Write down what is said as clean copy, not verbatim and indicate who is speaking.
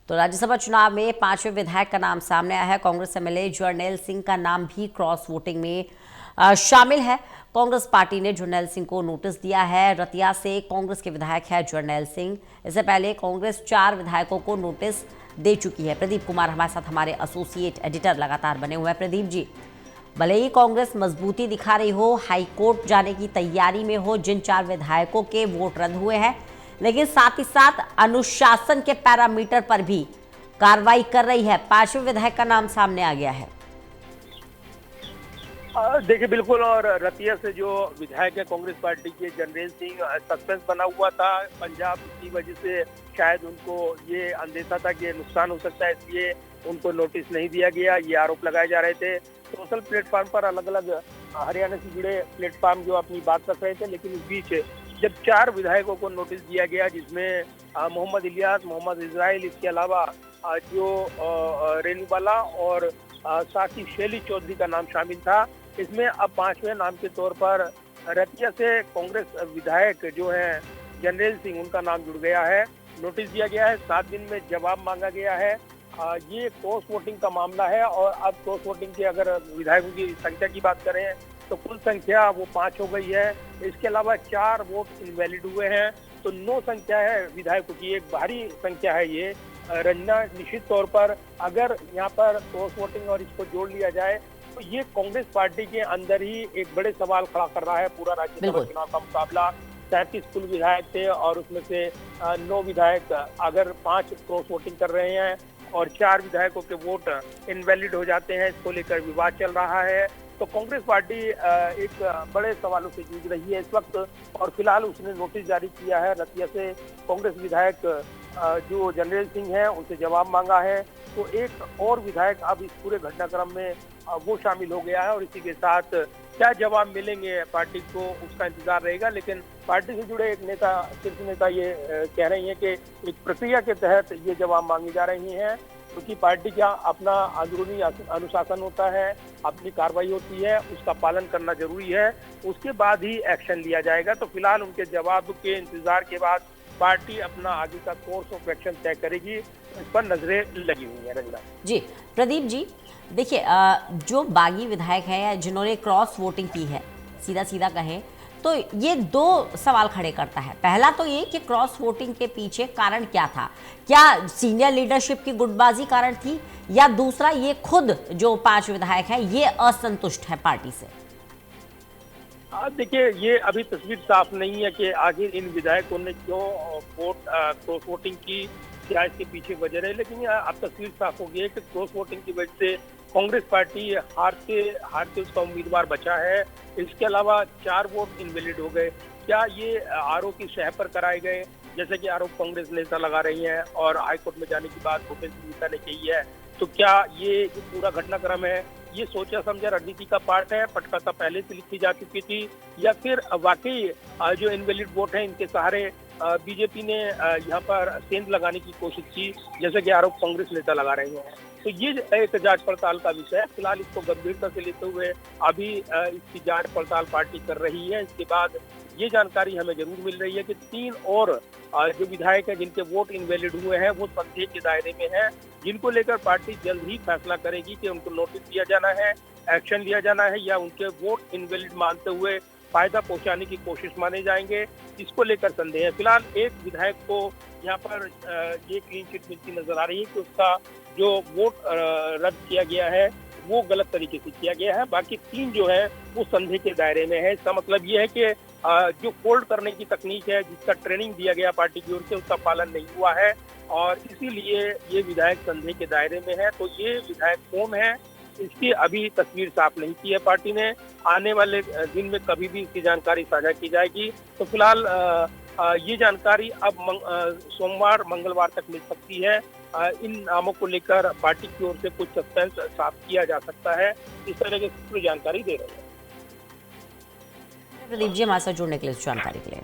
Speaker 1: तो राज्यसभा चुनाव में 5वें विधायक का नाम सामने आया है। कांग्रेस एमएलए जर्नैल सिंह का नाम भी क्रॉस वोटिंग में शामिल है। कांग्रेस पार्टी ने जर्नैल सिंह को नोटिस दिया है। रतिया से कांग्रेस के विधायक है जर्नैल सिंह। इससे पहले कांग्रेस 4 विधायकों को नोटिस दे चुकी है। प्रदीप कुमार हमारे साथ, हमारे एसोसिएट एडिटर लगातार बने हुए हैं। प्रदीप जी, भले ही कांग्रेस मजबूती दिखा रही हो, हाईकोर्ट जाने की तैयारी में हो, जिन 4 विधायकों के वोट रद्द हुए हैं, लेकिन साथ ही साथ अनुशासन के पैरामीटर पर भी कार्रवाई कर रही है। 5वें विधायक का नाम सामने आ गया है।
Speaker 2: देखिए बिल्कुल, और रतिया से जो विधायक है कांग्रेस पार्टी के जर्नैल सिंह, सस्पेंस बना हुआ था पंजाब की वजह से। शायद उनको ये अंदेशा था कि नुकसान हो सकता है, इसलिए उनको नोटिस नहीं दिया गया। ये आरोप लगाए जा रहे थे सोशल प्लेटफॉर्म पर, अलग अलग हरियाणा से जुड़े प्लेटफॉर्म जो अपनी बात रख रहे थे। लेकिन इस बीच जब 4 विधायकों को नोटिस दिया गया, जिसमें मोहम्मद इलियास, मोहम्मद इजराइल, इसके अलावा जो रेणुबाला और साथ ही शैली चौधरी का नाम शामिल था, इसमें अब 5वें नाम के तौर पर रतिया से कांग्रेस विधायक जो हैं जर्नैल सिंह, उनका नाम जुड़ गया है। नोटिस दिया गया है, 7 दिन में जवाब मांगा गया है। ये क्रॉस वोटिंग का मामला है, और अब क्रॉस वोटिंग की अगर विधायकों की संख्या की बात करें तो कुल संख्या वो 5 हो गई है। इसके अलावा 4 वोट इनवैलिड हुए हैं, तो 9 संख्या है विधायकों की। एक भारी संख्या है ये रंजना। निश्चित तौर पर अगर यहाँ पर क्रॉस वोटिंग और इसको जोड़ लिया जाए तो ये कांग्रेस पार्टी के अंदर ही एक बड़े सवाल खड़ा कर रहा है। पूरा राज्यसभा चुनाव का मुकाबला 37 कुल विधायक थे, और उसमें से 9 विधायक, अगर 5 क्रॉस वोटिंग कर रहे हैं और 4 विधायकों के वोट इनवैलिड हो जाते हैं, इसको लेकर विवाद चल रहा है। तो कांग्रेस पार्टी एक बड़े सवालों से जूझ रही है इस वक्त, और फिलहाल उसने नोटिस जारी किया है रतिया से। कांग्रेस विधायक जो जर्नैल सिंह है, उनसे जवाब मांगा है। तो एक और विधायक अब इस पूरे घटनाक्रम में वो शामिल हो गया है, और इसी के साथ क्या जवाब मिलेंगे पार्टी को, उसका इंतजार रहेगा। लेकिन पार्टी से जुड़े एक नेता, शीर्ष नेता ये कह रही है कि एक प्रक्रिया के तहत ये जवाब मांगी जा रही हैं, क्योंकि पार्टी का अपना अंदरूनी अनुशासन होता है, अपनी कार्रवाई होती है, उसका पालन करना जरूरी है, उसके बाद ही एक्शन लिया जाएगा। तो फिलहाल उनके जवाब के इंतजार के बाद पार्टी अपना आगे का कोर्स ऑफ एक्शन तय करेगी। इस पर नजरें लगी हुई है। रंजना
Speaker 1: जी, प्रदीप जी, देखिए, जो बागी विधायक है या जिन्होंने क्रॉस वोटिंग की है, सीधा सीधा कहें तो ये 2 सवाल खड़े करता है। पहला तो ये कि क्रॉस वोटिंग के पीछे कारण क्या था? क्या सीनियर लीडरशिप की गुटबाजी कारण थी, या दूसरा ये खुद जो 5 विधायक है ये असंतुष्ट है पार्टी से?
Speaker 2: देखिए, ये अभी तस्वीर साफ नहीं है कि आखिर इन विधायकों ने क्यों क्रॉस वोटिंग की, क्या इसके पीछे वजह रहे। लेकिन अब तस्वीर साफ हो गई है कि क्रॉस वोटिंग की वजह से कांग्रेस पार्टी हारते उसका उम्मीदवार बचा है। इसके अलावा 4 वोट इनवैलिड हो गए। क्या ये आरोप की शह पर कराए गए, जैसे कि आरोप कांग्रेस नेता लगा रही हैं, और हाईकोर्ट में जाने की बात भूपेश नेता ने कही है? तो क्या ये जो पूरा घटनाक्रम है ये सोचा समझा रणनीति का पार्ट है, पटकथा पहले से लिखी जा चुकी थी, या फिर वाकई जो इनवैलिड वोट है इनके सहारे बीजेपी ने यहाँ पर सेंध लगाने की कोशिश की, जैसे कि आरोप कांग्रेस नेता लगा रहे हैं? तो ये एक जांच पड़ताल का विषय है। फिलहाल इसको गंभीरता से लेते हुए अभी इसकी जांच पड़ताल पार्टी कर रही है। इसके बाद ये जानकारी हमें जरूर मिल रही है कि 3 और जो विधायक हैं जिनके वोट इनवैलिड हुए हैं, वो संदेह के दायरे में हैं, जिनको लेकर पार्टी जल्द ही फैसला करेगी कि उनको नोटिस दिया जाना है, एक्शन लिया जाना है, या उनके वोट इनवैलिड मानते हुए फायदा पहुंचाने की कोशिश माने जाएंगे। इसको लेकर संदेह है। फिलहाल एक विधायक को यहाँ पर ये क्लीन चिट मिलती नजर आ रही है कि उसका जो वोट रद्द किया गया है वो गलत तरीके से किया गया है। बाकी 3 जो है वो संदेह के दायरे में है। इसका मतलब ये है कि जो फोल्ड करने की तकनीक है, जिसका ट्रेनिंग दिया गया पार्टी की ओर से, उसका पालन नहीं हुआ है, और इसीलिए ये विधायक संदेह के दायरे में है। तो ये विधायक कौन है, इसकी अभी तस्वीर साफ नहीं की है पार्टी ने। आने वाले दिन में कभी भी इसकी जानकारी साझा की जाएगी। तो फिलहाल ये जानकारी अब सोमवार मंगलवार तक मिल सकती है। इन नामों को लेकर पार्टी की ओर से कुछ सस्पेंस साफ किया जा सकता है, इस तरह की पूरी जानकारी दे रही है।
Speaker 1: प्रदीप जी, हमारे साथ जुड़ने के लिए, जानकारी के लिए।